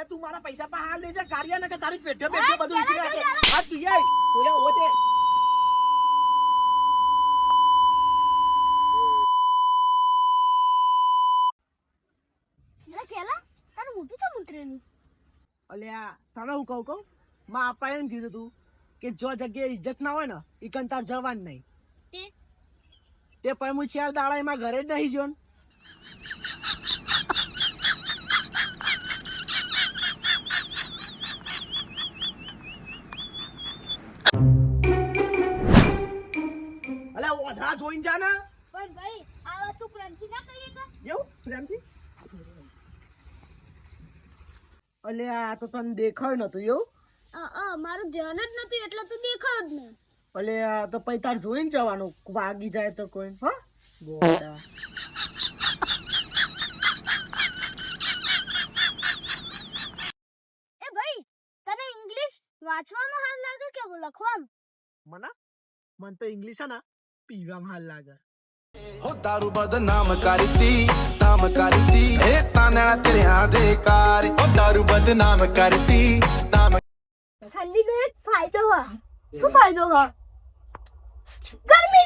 અલે તું મારા પૈસા પર હાલ લેજે કાર્ય ને કે તારી પેટે પેટે બધું ઉતરી રાખે આ તું આય ઓલે ઓતે કેલા તારું મોટું છે મુત્રેનું અલ્યા તને હું કહું માં આપા એમ કીધું તું કે જો જગ્યાએ ઇજ્જત ના હોય ને ઈ કંતાર જવાનું નહીં તે પછી હું 4 દાડા એમાં ઘરે જ નહીં જોન અલ્યા ઓધરા જોઈને જા ને પણ ભાઈ આ વાત તું પ્રેમથી ના કહીએ કે એવું પ્રેમથી અલ્યા તો તને દેખાયું નતું એવું મારું ધ્યાન જ નતું એટલે તું દેખાવ જ નહીં અલ્યા તો પછી તાર જોઈને જવાનું વાગી જાય તો કોઈ હા ગોડા એ ભાઈ તને ઇંગ્લિશ વાંચવામાં હાલ લાગે કે લખવામાં મને તો ઇંગ્લિશ ના પીવામાં હાલ લાગે हो दारू बदनाम करती हे ताना तेरे आधेकार हो दारू बदनाम करती नाम ઠંડી નો એક ફાયદો હા શું ફાયદો હા ગરમી